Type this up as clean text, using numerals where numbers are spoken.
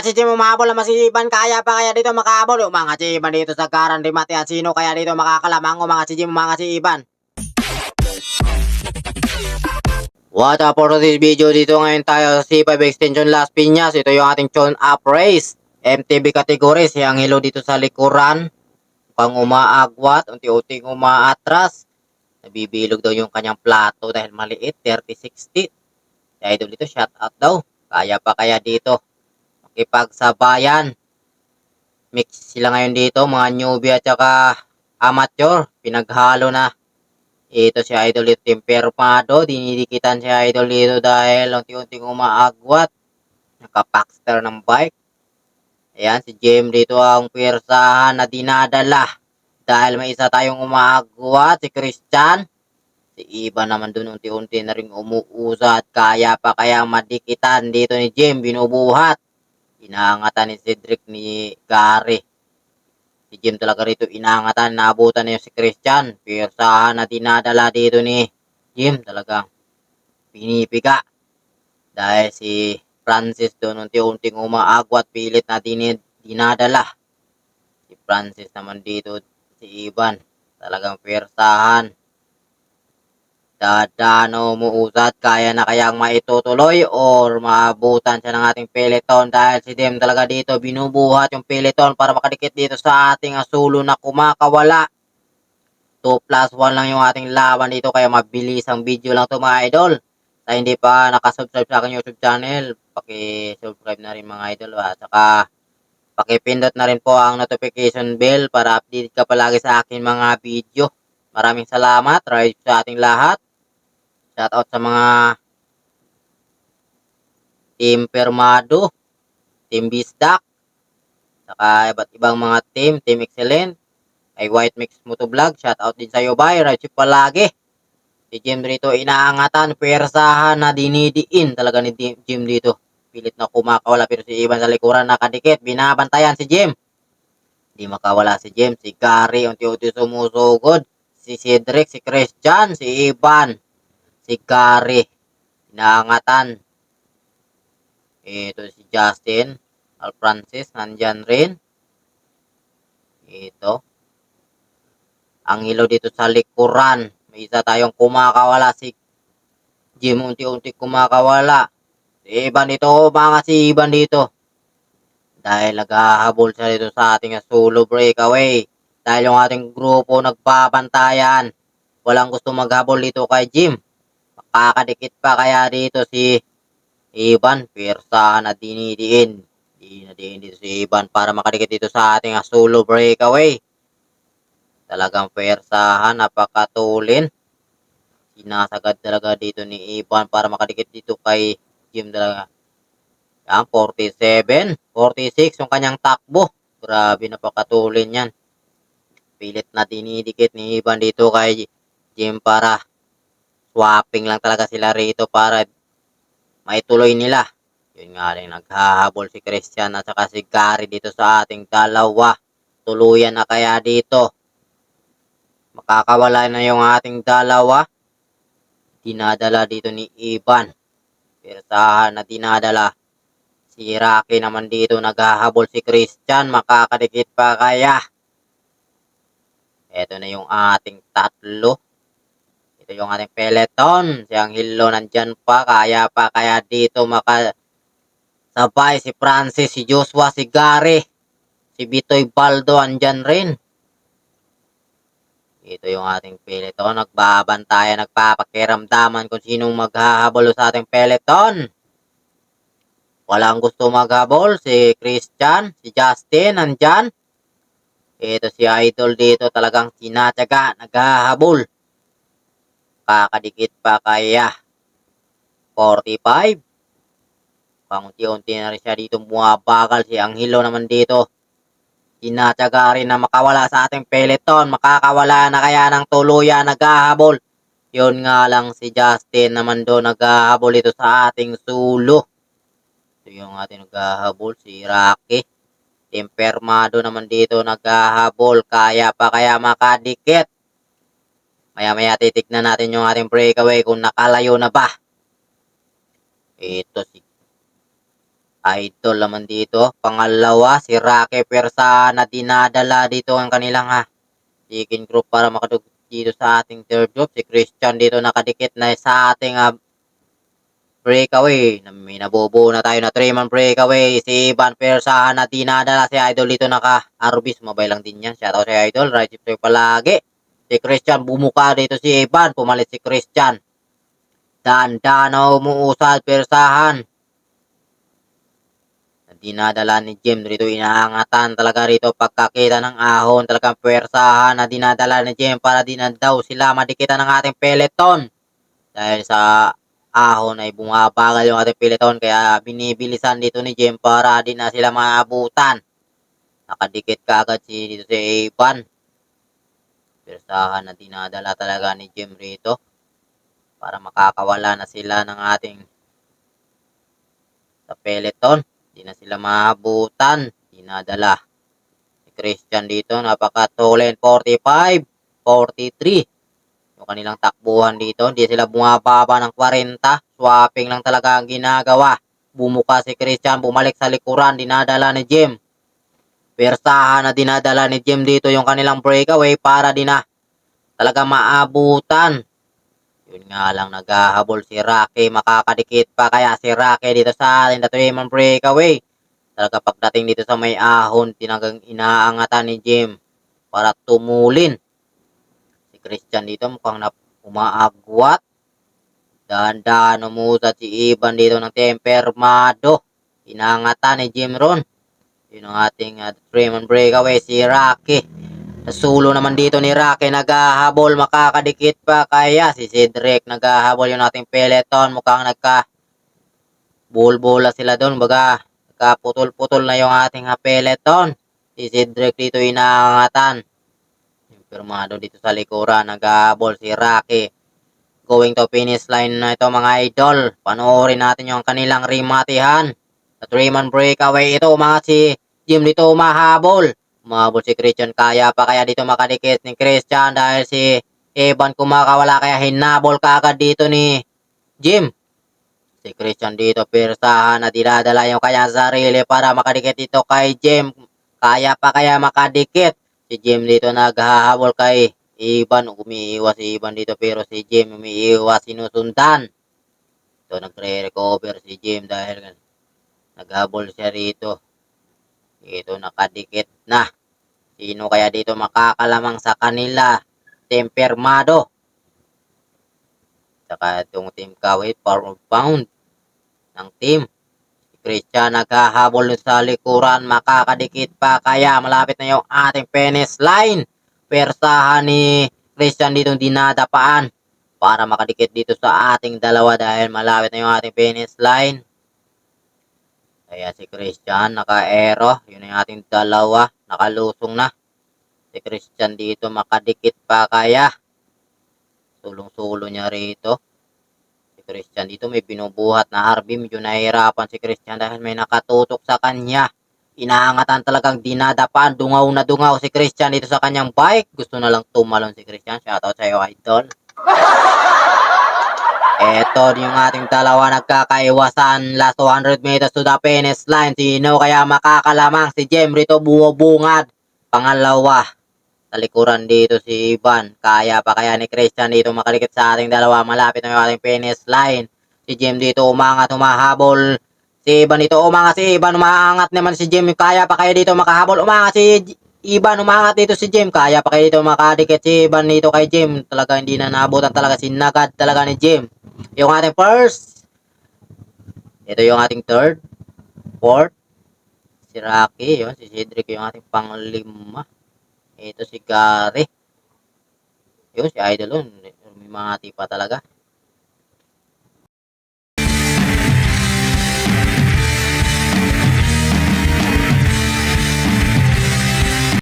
Mga chichi umabol na masiban, kaya pa kaya dito makahabol? O mga chiban dito sa Garan de Mate at sino kaya dito makakalamang o mga chichi mga chiban? What up for this video? Dito ngayon tayo sa C5 Extension Las Piñas. Ito yung ating tune up race. MTB categories. Yang hilo dito sa likuran. Pang umaagwat, unti-unting umaatras. Nabibilog daw yung kanyang plato dahil maliit, 30-60. Dahil dito, shut out daw. Kaya pa kaya dito makipagsabayan. Mix sila ngayon dito, mga newbie at saka amateur. Pinaghalo na. Ito si Idol dito, tempermado. Dinidikitan si Idol dito dahil unti-unting umaagwat. Nakapackster ng bike. Ayan, si Jem dito ang pwersahan na dinadala. Dahil may isa tayong umaagwat, si Christian. Si Iba naman dun unti-unti na rin umuusat. Kaya pa kaya madikitan dito ni Jem, binubuhat. Inaangatan ni Cedric ni Gary. Si Jem talaga rito inaangatan, naabutan na yung si Christian. Pwersahan na dinadala dito ni Jem, talagang pinipiga. Dahil si Francis doon unti-unting umaagwat, pilit na dinadala. Si Francis naman dito, si Ivan, talagang pwersahan. Dadano umuusat, kaya na kayang maitutuloy or maabutan siya ng ating peloton dahil si Dem talaga dito binubuhat yung peloton para makadikit dito sa ating asulo na kumakawala. 2+1 lang yung ating laban dito kaya mabilis ang video lang to mga idol. Sa hindi pa nakasubscribe sa aking YouTube channel, paki-subscribe na rin mga idol at saka pakipindot na rin po ang notification bell para update ka palagi sa aking mga video. Maraming salamat, right sa ating lahat. Shoutout sa mga Team Permado, Team Bisdak, saka iba't ibang mga Team Excellent, ay White Mix Motovlog, shoutout din sa iyo bay, right palagi. Si Jim dito inaangatan, pwersahan na dinidiin talaga ni Jim dito. Pilit na kumakawala pero si Ivan sa likuran nakadikit, binabantayan si Jim. Hindi makawala si Jim, si Gary unti-unti sumusugod, si Cedric, si Christian, si Ivan, si Gary. Inaangatan. Ito si Justin, Al Francis, nandyan rin. Ito. Ang ilaw dito sa likuran. May isa tayong kumakawala. Si Jim unti-unti kumakawala. Si Iban dito, mga si Iban dito. Dahil naghahabol siya dito sa ating solo breakaway. Dahil yung ating grupo nagbabantayan. Walang gusto maghabol dito kay Jim. Makakadikit pa kaya dito si Iban, pwersahan na dinidiin. Dinidiin dito si Iban para makadikit dito sa ating solo breakaway. Talagang pwersahan, napakatulin. Sinasagad talaga dito ni Iban para makadikit dito kay Jim talaga. Yan, 47, 46 yung kanyang takbo. Grabe, napakatulin yan. Pilit na dinidikit ni Iban dito kay Jim para swapping lang talaga sila rito para maituloy nila. Yun nga rin, naghahabol si Christian at saka si Gary dito sa ating dalawa. Tuluyan na kaya dito. Makakawala na yung ating dalawa. Dinadala dito ni Ivan. Persahan na dinadala. Si Rocky naman dito naghahabol si Christian. Makakadikit pa kaya. Ito na yung ating tatlo. Ito yung ating peloton. Si Angelo nandyan pa. Kaya pa kaya dito makasabay si Francis, si Joshua, si Gary. Si Bitoy Baldo andyan rin. Ito yung ating peloton. Nagbabantayan, nagpapakiramdaman kung sinong maghahabol sa ating peloton. Walang gusto maghabol. Si Christian, si Justin, nandyan. Ito si Idol dito talagang sinatyaga, naghahabol. Kakadikit pa kaya. 45. Pangunti-unti na rin siya dito bumabagal. Si Angelo naman dito. Sinatyaga rin na makawala sa ating peloton. Makakawala na kaya ng tuluyan, naghahabol. Yun nga lang si Justin naman doon naghahabol ito sa ating sulo. Ito yung ating naghahabol, si Rocky. Tempermado naman dito naghahabol. Kaya pa kaya makadikit. Maya-maya titignan natin yung ating breakaway kung nakalayo na ba. Ito si Idol naman dito. Pangalawa, si Rocky Persa na dinadala dito ang kanilang chicken group para makadug dito sa ating third group. Si Christian dito nakadikit na sa ating breakaway. May nabubuo na tayo na 3-man breakaway. Si Ivan Persa na dinadala si Idol dito naka-arbis. Mabay lang din yan. Shoutout si Idol. Right chip tayo palagi. Si Christian bumuka dito si Ivan. Pumalit si Christian. Dahan-dahan umuusad Persahan. Dinadala ni Jim dito, inaangatan talaga rito pagkakita ng ahon, talagang puwersahan na dinadala ni Jim para di na daw sila madikitan ng ating peloton. Dahil sa ahon ay bumabagal yung ating peloton kaya binibilisan dito ni Jim para di na sila maabutan. Nakadikit ka agad dito si Ivan. Puwersahan na dinadala talaga ni Jim rito para makakawala na sila ng ating sa peloton. Hindi na sila maabutan. Dinadala. Si Christian dito, napakatulen. 45, 43. Yung kanilang takbuhan dito, hindi sila bumababa ng 40. Swapping lang talaga ang ginagawa. Bumuka si Christian, bumalik sa likuran, dinadala ni Jim. Persahan na dinadala ni Jim dito yung kanilang breakaway para di na talaga maabutan. Yun nga lang, naghahabol si Rocky, makakadikit pa kaya si Rocky dito sa ating 3-man breakaway. Talaga pagdating dito sa may ahon, tinagang inaangatan ni Jim para tumulin. Si Christian dito mukhang umaagwat. Dahan-dahan umusad si Ivan dito ng tempermado. Inaangatan ni Jim ron. Yun ang ating 3-man breakaway, si Rocky. Sa sulo naman dito ni Rocky, naghahabol, makakadikit pa kaya si Cedric, naghahabol yung ating peloton, mukhang bulbola sila doon, baga nagkaputol-putol na yung ating peloton. Si Cedric dito inaangatan. Pirmado dito sa likuran, naghahabol si Rocky. Going to finish line na ito mga idol. Panoorin natin yung kanilang rimatihan. Sa 3-man breakaway ito, mga si Jim dito umahabol. Umabot si Christian, kaya pa kaya dito makadikit ni Christian dahil si Evan kumakawala kaya hinabol kaagad dito ni Jim. Si Christian dito pirsahan na dinadala yung kanya sarili para makadikit dito kay Jim. Kaya pa kaya makadikit. Si Jim dito naghahabol kay Evan. Umiiwas si Evan dito pero si Jim umiiwas, sinusundan. Ito nagre-recover si Jim dahil naghabol siya rito. Ito nakadikit na. Sino kaya dito makakalamang sa kanila? Tempermado. Saka itong team Kawit, pound ng team. Si Christian naghahabol sa likuran. Makakadikit pa kaya malapit na yung ating finish line. Persahan ni Christian dito dinadapaan para makadikit dito sa ating dalawa dahil malapit na yung ating finish line. Kaya si Christian naka-aero. Yun yung ating dalawa. Nakalusong na. Si Christian dito makadikit pa kaya. Sulong-sulo niya rito. Si Christian dito may binubuhat na RB. Medyo nahihirapan si Christian dahil may nakatutok sa kanya. Inaangatan talagang dinadapan. Dungaw na dungaw si Christian dito sa kanyang bike. Gusto na lang tumalon si Christian. Shoutout sa iyo, idol. Eto yung ating dalawa nagkakaiwasan. Last 200 meters to the finish line. Sino kaya makakalamang? Si Jem rito buwabungad. Pangalawa. Sa likuran dito si Ivan. Kaya pa kaya ni Christian dito makalikit sa ating dalawa. Malapit na yung ating finish line. Si Jem dito umangat, humahabol. Si Ivan dito umangat, si Ivan umaangat naman si Jem. Kaya pa kaya dito makahabol. Umangat si Ivan, umangat dito si Jem. Kaya pa kaya dito makadikit si Ivan dito kay Jem. Talaga hindi na naabutan talaga. Sinagad talaga ni Jem. Yung ating first. Ito yung ating third. Fourth. Si Rocky. Yun, si Cedric yung ating panglima. Ito si Gary. Yun, si Idol yun. May mga tipa talaga.